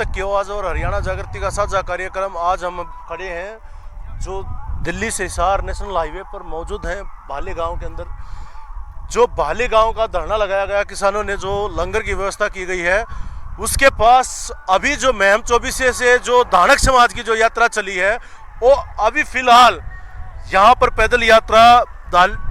तक की आवाज़ और हरियाणा जागृति का साझा कार्यक्रम। आज हम खड़े हैं जो दिल्ली से हिसार नेशनल हाईवे पर मौजूद हैं भाले गांव के अंदर। जो भाले गांव का धरना लगाया गया, किसानों ने जो लंगर की व्यवस्था की गई है उसके पास अभी जो महम चौबीसे से जो धानक समाज की जो यात्रा चली है वो अभी फिलहाल यहाँ पर पैदल यात्रा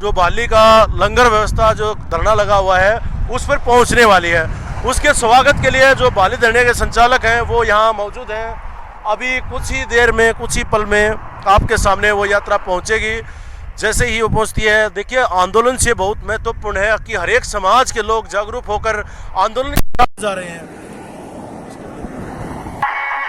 जो भाली का लंगर व्यवस्था जो धरना लगा हुआ है उस पर पहुँचने वाली है। उसके स्वागत के लिए जो भाली धरने के संचालक हैं वो यहाँ मौजूद हैं। अभी कुछ ही देर में, कुछ ही पल में आपके सामने वो यात्रा पहुँचेगी। जैसे ही वो पहुँचती है, देखिए आंदोलन से बहुत महत्वपूर्ण है कि हर एक समाज के लोग जागरूक होकर आंदोलन जा रहे हैं।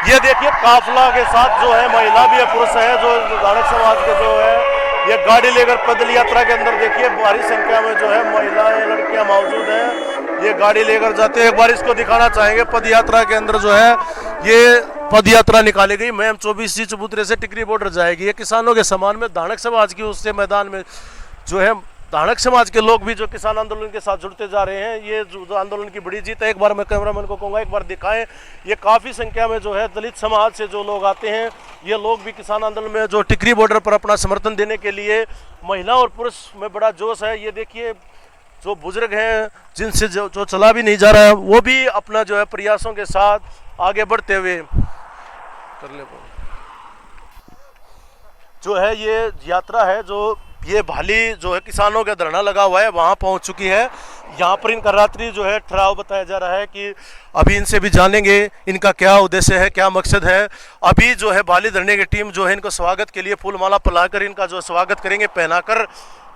ये देखिए काफिला के साथ जो है महिला भी है, पुरुष है, जो धानक समाज के जो है ये गाड़ी लेकर पैदल यात्रा के अंदर देखिए भारी संख्या में जो है महिलाएं, लड़कियां मौजूद हैं। ये गाड़ी लेकर जाते हैं। एक बार इसको दिखाना चाहेंगे। पद यात्रा के अंदर जो है ये पद यात्रा निकाली गई। मैम 24 चबूतरे से टिकरी बॉर्डर जाएगी। ये किसानों के सम्मान में धानक समाज की उससे मैदान में जो है धानक समाज के लोग भी जो किसान आंदोलन के साथ जुड़ते जा रहे हैं। ये जो आंदोलन की बड़ी जीत है। एक बार मैं कैमरामैन को कहूँगा एक बार दिखाएं। ये काफ़ी संख्या में जो है दलित समाज से जो लोग आते हैं, ये लोग भी किसान आंदोलन में जो टिकरी बॉर्डर पर अपना समर्थन देने के लिए, महिला और पुरुष में बड़ा जोश है। ये देखिए जो बुजुर्ग हैं जिनसे जो चला भी नहीं जा रहा है वो भी अपना जो है प्रयासों के साथ आगे बढ़ते हुए कर ले जो है ये यात्रा है जो ये भाली जो है किसानों का धरना लगा हुआ है वहाँ पहुँच चुकी है। यहाँ पर इनका रात्रि जो है ठहराव बताया जा रहा है कि अभी इनसे भी जानेंगे इनका क्या उद्देश्य है, क्या मकसद है। अभी जो है भाली धरने की टीम जो है इनको स्वागत के लिए फूलमाला पहनाकर इनका जो स्वागत करेंगे, पहनाकर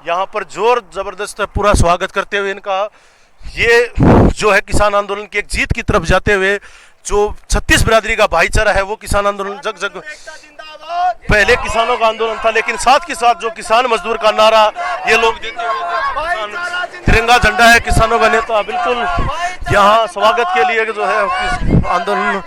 यहाँ पर जोर जबरदस्त पूरा स्वागत करते हुए इनका ये जो है किसान आंदोलन की एक जीत की तरफ जाते हुए जो 36 बिरादरी का भाईचारा है वो किसान आंदोलन जग जग पहले किसानों का आंदोलन था, लेकिन साथ के साथ जो किसान मजदूर का नारा ये लोग देते हुए तिरंगा झंडा है किसानों का नेता बिल्कुल यहाँ स्वागत के लिए जो है आंदोलन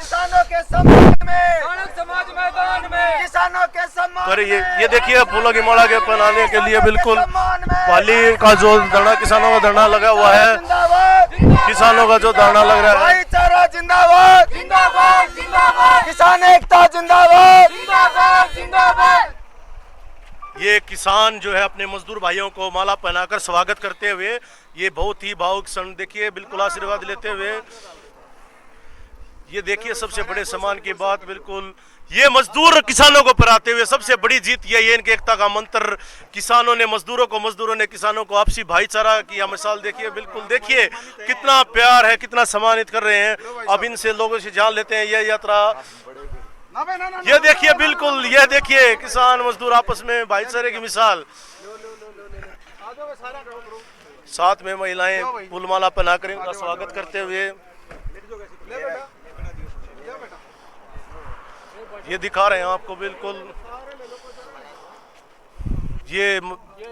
पर ये देखिए फूलों की माला के पहनाने के लिए बिल्कुल पाली का जो धरना, किसानों का धरना लगा हुआ है, किसानों का जो धरना लग रहा है। भाईचारा जिंदाबाद, जिंदाबाद, जिंदाबाद, किसान एकता जिंदाबाद, जिंदाबाद, जिंदाबाद। ये किसान जो है अपने मजदूर भाइयों को माला पहनाकर स्वागत करते हुए ये बहुत ही भावुक क्षण देखिए, बिल्कुल आशीर्वाद लेते हुए ये देखिए सबसे बड़े सम्मान की बात बिल्कुल ये मजदूर किसानों को पहनाते हुए सबसे बड़ी जीत ये इनके एकता का मंत्र। किसानों ने मजदूरों को, मजदूरों ने किसानों को आपसी भाईचारा की मिसाल देखिए, बिल्कुल देखिए कितना प्यार है, कितना सम्मानित कर रहे हैं। अब इनसे लोगों से जान लेते हैं ये यात्रा। ये देखिए बिल्कुल ये देखिए किसान मजदूर आपस में भाईचारे की मिसाल, साथ में महिलाएं फूलमाला पहनाकर इनका स्वागत करते हुए ये दिखा रहे हैं आपको बिल्कुल ये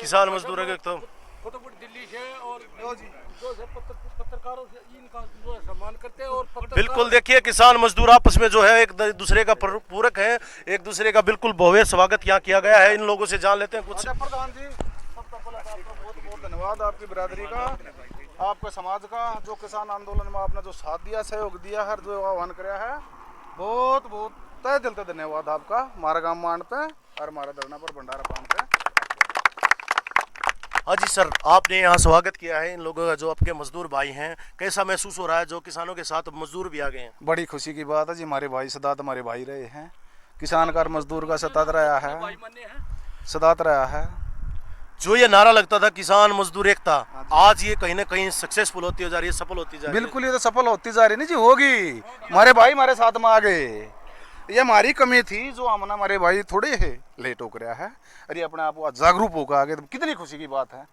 किसान मजदूर है तो दिल्ली से और पत्रकारों से इनका जो है सम्मान करते हैं और बिल्कुल देखिए किसान मजदूर आपस में जो है एक दूसरे का पूरक है, एक दूसरे का बिल्कुल भव्य स्वागत यहाँ किया गया है। इन लोगों से जान लेते हैं कुछ। प्रधान जी सबका बहुत बहुत धन्यवाद आपकी बिरादरी का, आपके समाज का, जो किसान आंदोलन में आपने जो साथ दिया, सहयोग दिया है, जो आह्वान कराया है, बहुत बहुत तहे दिल से धन्यवाद आपका। हमारा गाँव मांड पे और हमारा धरना पर भंडारा पान पे। हाँ जी सर, आपने यहाँ स्वागत किया है इन लोगों का जो आपके मजदूर भाई हैं, कैसा महसूस हो रहा है जो किसानों के साथ मजदूर भी आ गए हैं? बड़ी खुशी की बात है जी, हमारे भाई सदात हमारे भाई रहे हैं, किसान का मजदूर का सतात रहा है, सदात रहा है। जो ये नारा लगता था किसान मजदूर एकता, आज ये कहीं ना कहीं सक्सेसफुल होती जा रही है, सफल होती जा रही है। बिल्कुल ये तो सफल होती जा रही है नहीं जी, होगी। हमारे भाई हमारे साथ में आ गए, ये हमारी कमी थी जो हमने हमारे भाई थोड़े है लेट हो गया है, अरे अपने आप जागरूक होकर आगे, तो कितनी खुशी की बात है,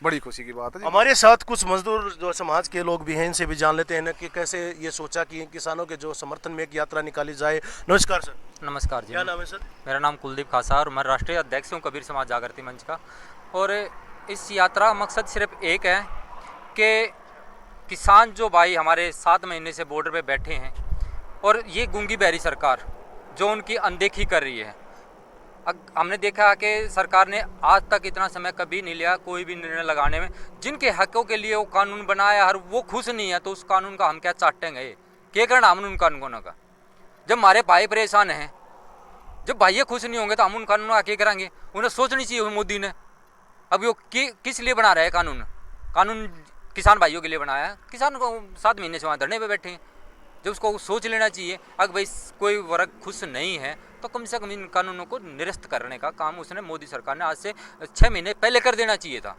बड़ी खुशी की बात है। हमारे साथ कुछ मजदूर जो समाज के लोग भी हैं, इनसे भी जान लेते हैं कि कैसे ये सोचा कि किसानों के जो समर्थन में एक यात्रा निकाली जाए। नमस्कार सर। नमस्कार जी, क्या नाम है सर? मेरा नाम कुलदीप खासा और मैं राष्ट्रीय अध्यक्ष हूँ कबीर समाज जागृति मंच का। और इस यात्रा का मकसद सिर्फ एक है कि किसान जो भाई हमारे 7 महीने से बॉर्डर पे बैठे हैं और ये गूंगी बहरी सरकार जो उनकी अनदेखी कर रही है। हमने देखा कि सरकार ने आज तक इतना समय कभी नहीं लिया कोई भी निर्णय लगाने में। जिनके हकों के लिए वो कानून बनाया हर वो खुश नहीं है तो उस कानून का हम क्या चाटेंगे? क्या करना हमने उन कानूनों का? जब हमारे भाई परेशान हैं, जब भाई खुश नहीं होंगे तो हम उन कानूनों आके कराएंगे। उन्हें सोचनी चाहिए मोदी ने। अब वो किस लिए बना रहा है कानून किसान भाइयों के लिए बनाया है। किसान को 7 महीने से वहाँ धरने पे बैठे हैं। जब उसको सोच लेना चाहिए, अगर भाई कोई वर्ग खुश नहीं है तो कम से कम इन कानूनों को निरस्त करने का काम उसने मोदी सरकार ने आज से 6 महीने पहले कर देना चाहिए था।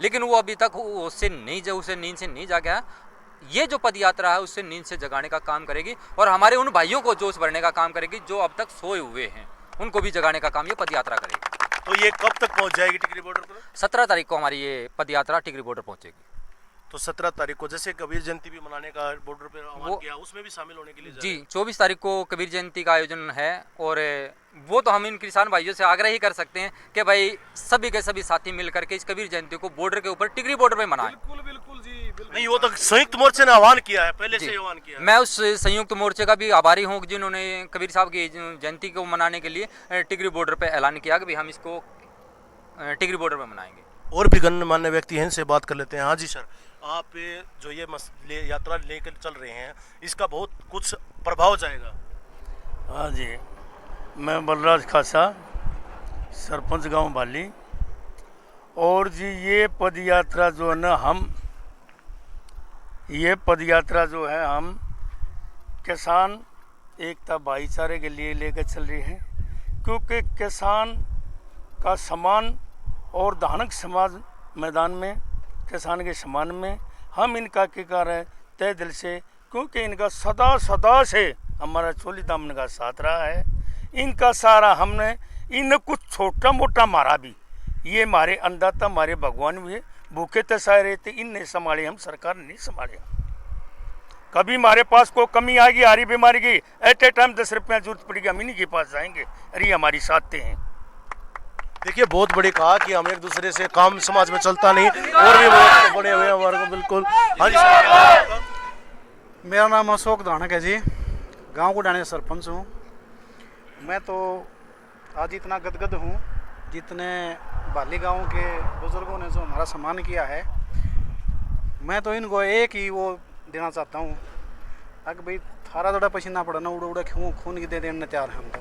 लेकिन वो अभी तक उसे नींद से नहीं जागा। ये जो पद यात्रा है उससे नींद से जगाने का काम करेगी और हमारे उन भाइयों को जोश भरने का काम करेगी जो अब तक सोए हुए हैं, उनको भी जगाने का काम ये पद यात्रा करेगी। तो ये कब तक पहुंच जाएगी टिकरी बॉर्डर पर? 17 तारीख को हमारी ये पद यात्रा टिकरी बॉर्डर पहुंचेगी। तो 17 तारीख को जैसे कबीर जयंती भी मनाने का बॉर्डर पे आह्वान किया, उसमें भी शामिल होने के लिए जी 24 तारीख को कबीर जयंती का आयोजन है और वो तो हम इन किसान भाइयों से आग्रह ही कर सकते हैं कि भाई सभी के सभी साथी मिल करके इस कबीर जयंती को बॉर्डर के ऊपर टिकरी बॉर्डर पे मनाएं। बिल्कुल बिल्कुल जी बिल्कुल। नहीं, वो तो संयुक्त मोर्चे ने आह्वान किया है, पहले से आह्वान किया है। मैं उस संयुक्त मोर्चे का भी आभारी हूँ जिन्होंने कबीर साहब की जयंती को मनाने के लिए टिकरी बॉर्डर पे ऐलान किया कि भाई हम इसको टिकरी बॉर्डर पे मनाएंगे। और भी गणमान्य व्यक्ति हैं, इनसे बात कर लेते हैं। हाँ जी सर, आप जो ये यात्रा लेकर चल रहे हैं, इसका बहुत कुछ प्रभाव जाएगा। हाँ जी, मैं बलराज खासा, सरपंच गांव बाली। और जी ये पद यात्रा जो है ना, ये पद यात्रा जो है हम किसान एकता भाईचारे के लिए लेकर चल रहे हैं, क्योंकि किसान का सम्मान और धानक समाज मैदान में किसान के सम्मान में हम इनका किकार है तय दिल से, क्योंकि इनका सदा से हमारा चोली दामन का साथ रहा है। इनका सारा हमने इन कुछ छोटा मोटा मारा भी, ये हमारे अन्नदाता हमारे भगवान भी है, भूखे तसाए रहते इनने संभाले, हम सरकार ने नहीं संभाले। कभी हमारे पास कोई कमी आएगी, हारी बीमारी की एट ए टाइम 10 रुपया जरूरत पड़ेगी, हम इन्हीं के पास जाएंगे, अरे हमारी साथते हैं। देखिए, बहुत बड़ी कहा कि हम एक दूसरे से काम समाज में चलता नहीं, और भी बहुत बड़े हुए हमारे को। बिल्कुल। हाँ जी, मेरा नाम अशोक धानक है जी, गांव को डाने सरपंच हूँ। मैं तो आज इतना गदगद हूँ जितने बाली गांव के बुजुर्गों ने जो हमारा सम्मान किया है, मैं तो इनको एक ही वो देना चाहता हूँ, अगर भाई थारा थोड़ा पसीना पड़ा ना, उड़ा खून की दे देने तैयार हैं हम तो।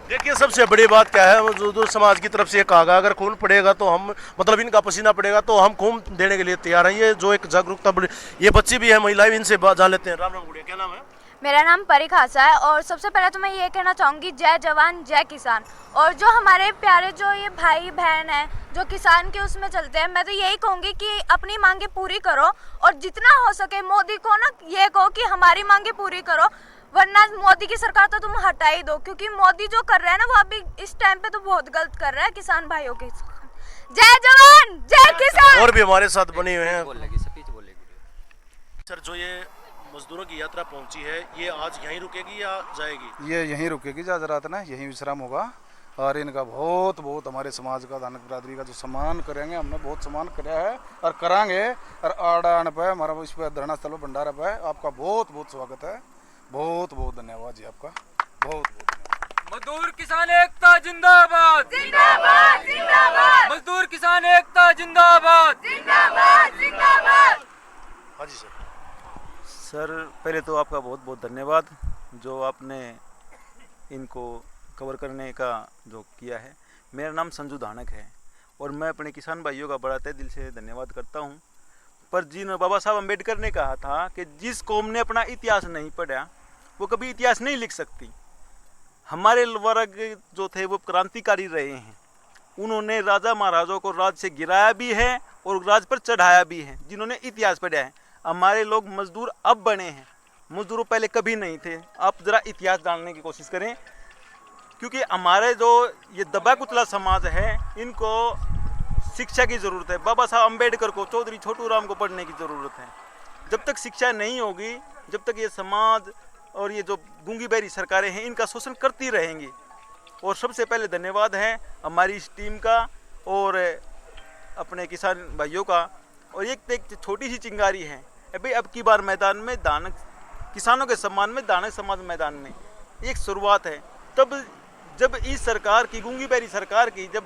देखिए, सबसे बड़ी बात क्या है, मजदूर समाज की तरफ से कहा गया, अगर खून पड़ेगा तो हम, मतलब इनका पसीना पड़ेगा तो हम खून देने के लिए तैयार हैं। ये जो एक जागरूकता बड़ी, ये बच्ची भी है, महिलाएं, इनसे जान लेते हैं। राम राम गुड़िया, क्या नाम है? मेरा नाम परी खासा है और सबसे पहले तो मैं ये कहना चाहूँगी, जय जवान जय किसान। और जो हमारे प्यारे जो ये भाई बहन हैं जो किसान के उसमें चलते हैं, मैं तो यही कहूँगी कि अपनी मांगे पूरी करो और जितना हो सके मोदी को ना ये कहो कि हमारी मांगे पूरी करो, वरना मोदी की सरकार तो तुम हटा ही दो, क्योंकि मोदी जो कर रहा है ना वो अभी इस टाइम पे तो बहुत गलत कर रहा है किसान भाइयों के। जय जवान जय किसान। और भी हमारे साथ बने हुए हैं। बोलेगी सर, जो ये मजदूरों की यात्रा पहुंची है, ये आज यहीं रुकेगी या जाएगी? ये यहीं रुकेगी, आज रात ना यहीं विश्राम होगा। और इनका बहुत बहुत हमारे समाज का, धानक बिरादरी का जो सम्मान करेंगे, हमने बहुत सम्मान कराया है और कराएंगे। और आड़ान पे हमारा इस पर धरना स्थल पर भंडारा पे आपका बहुत बहुत स्वागत है। बहुत बहुत धन्यवाद जी आपका, बहुत बहुत धन्यवाद। मजदूर किसान एकता जिंदाबाद जिंदाबाद जिंदाबाद, मजदूर किसान एकता जिंदाबाद जिंदाबाद जिंदाबाद। हाँ जी सर। सर, पहले तो आपका बहुत बहुत धन्यवाद जो आपने इनको कवर करने का जो किया है। मेरा नाम संजू धानक है और मैं अपने किसान भाइयों का बड़ा तहे दिल से धन्यवाद करता हूं। पर जिन बाबा साहब अम्बेडकर ने कहा था कि जिस कौम ने अपना इतिहास नहीं पढ़ा वो कभी इतिहास नहीं लिख सकती। हमारे वर्ग जो थे वो क्रांतिकारी रहे हैं, उन्होंने राजा महाराजाओं को राज से गिराया भी है और राज पर चढ़ाया भी है, जिन्होंने इतिहास पढ़ा है। हमारे लोग मजदूर अब बने हैं, मजदूरों पहले कभी नहीं थे। आप ज़रा इतिहास जानने की कोशिश करें, क्योंकि हमारे जो ये दबा कुचला समाज है इनको शिक्षा की ज़रूरत है। बाबा साहब अम्बेडकर को, चौधरी छोटू राम को पढ़ने की ज़रूरत है। जब तक शिक्षा नहीं होगी, जब तक ये समाज और ये जो गूंगी बहरी सरकारें हैं इनका शोषण करती रहेंगी। और सबसे पहले धन्यवाद है हमारी इस टीम का और अपने किसान भाइयों का। और एक छोटी सी चिंगारी है अभी अब की बार मैदान में दानक किसानों के सम्मान में दानक समाज मैदान में एक शुरुआत है। तब जब इस सरकार की, गूंगी बहरी सरकार की, जब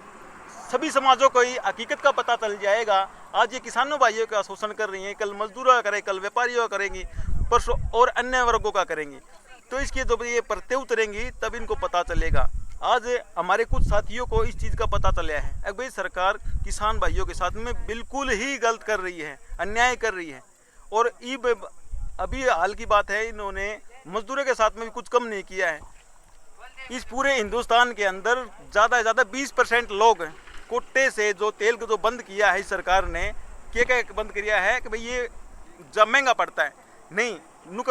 सभी समाजों को ही हकीकत का पता चल जाएगा, आज ये किसानों भाइयों का शोषण कर रही हैं, कल मजदूरों का करें, कल व्यापारियों का करेंगी, परसों और अन्य वर्गों का करेंगी, तो इसकी जब ये परतें उतरेंगी तब इनको पता चलेगा। आज हमारे कुछ साथियों को इस चीज़ का पता चला है कि भाई सरकार किसान भाइयों के साथ में बिल्कुल ही गलत कर रही है, अन्याय कर रही है। और अभी हाल की बात है, इन्होंने मजदूरों के साथ में भी कुछ कम नहीं किया है। इस पूरे हिंदुस्तान के अंदर ज़्यादा से ज़्यादा 20% लोग कोटे से जो तेल को जो बंद किया है सरकार ने, क्या बंद किया है कि भाई ये जब महंगा पड़ता है, नहीं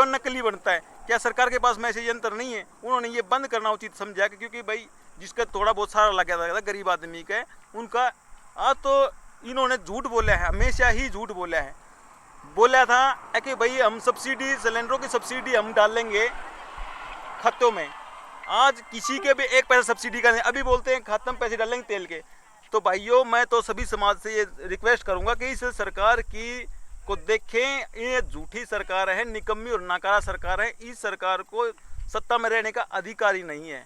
नकली बनता है। क्या सरकार के पास में ऐसे यंत्र नहीं है? उन्होंने ये बंद करना उचित समझा क्योंकि भाई जिसका थोड़ा बहुत सारा लगा था गरीब आदमी का उनका, आज तो इन्होंने झूठ बोला है, हमेशा ही झूठ बोला है। बोला था कि भाई हम सब्सिडी, सिलेंडरों की सब्सिडी हम डालेंगे खातों में। आज किसी के भी 1 पैसा सब्सिडी का नहीं, अभी बोलते हैं खाते में पैसे डालेंगे तेल के। तो भाइयों, मैं तो सभी समाज से ये रिक्वेस्ट करूंगा कि इस सरकार की को देखें, ये झूठी सरकार है, निकम्मी और नाकारा सरकार है। इस सरकार को सत्ता में रहने का अधिकार ही नहीं है।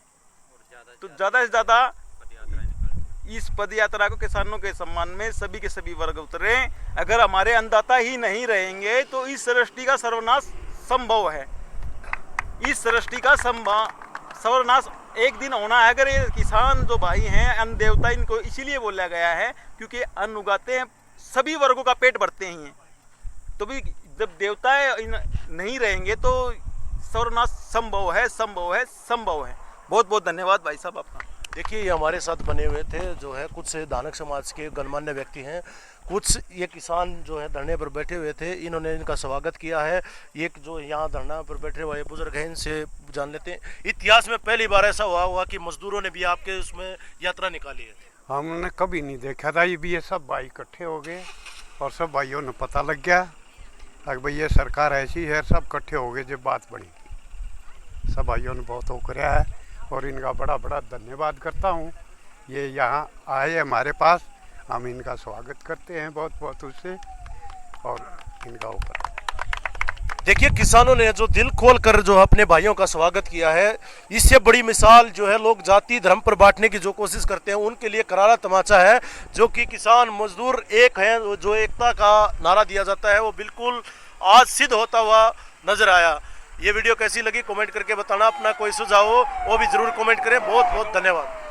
तो ज़्यादा से ज़्यादा इस पद यात्रा को किसानों के सम्मान में सभी के सभी वर्ग उतरे। अगर हमारे अन्नदाता ही नहीं रहेंगे तो इस सृष्टि का सर्वनाश संभव है। इस सृष्टि का सर्वनाश एक दिन होना है। अगर ये किसान जो भाई हैं, अन्न देवता, इनको इसीलिए बोला गया है क्योंकि अन्न उगाते हैं, सभी वर्गों का पेट भरते हैं। तो भी जब देवता नहीं रहेंगे तो सर्वनाश संभव है, संभव है, संभव है। बहुत बहुत धन्यवाद भाई साहब आपका। देखिए, ये हमारे साथ बने हुए थे जो है कुछ धानक समाज के गणमान्य व्यक्ति हैं, कुछ ये किसान जो है धरने पर बैठे हुए थे, इन्होंने इनका स्वागत किया है। एक जो यहाँ धरना पर बैठे हुए बुजुर्ग हैं, इनसे जान लेते हैं। इतिहास में पहली बार ऐसा हुआ कि मजदूरों ने भी आपके उसमें यात्रा निकाली है? हमने कभी नहीं देखा था। ये भी ये सब भाई इकट्ठे हो गए और सब भाइयों ने पता लग गया कि भाई ये सरकार ऐसी है, सब इकट्ठे हो गए जब बात बनी। सब भाइयों ने बहुत वो कराया है और इनका बड़ा बड़ा धन्यवाद करता हूँ। ये यहाँ आए हमारे पास, हम इनका स्वागत करते हैं बहुत बहुत उससे और इनका ऊपर। देखिए, किसानों ने जो दिल खोल कर जो अपने भाइयों का स्वागत किया है, इससे बड़ी मिसाल जो है लोग जाति धर्म पर बांटने की जो कोशिश करते हैं उनके लिए करारा तमाचा है। जो कि किसान मजदूर एक हैं, जो एकता का नारा दिया जाता है, वो बिल्कुल आज सिद्ध होता हुआ नजर आया। ये वीडियो कैसी लगी कमेंट करके बताना। अपना कोई सुझाव हो वो भी जरूर कमेंट करें। बहुत बहुत धन्यवाद।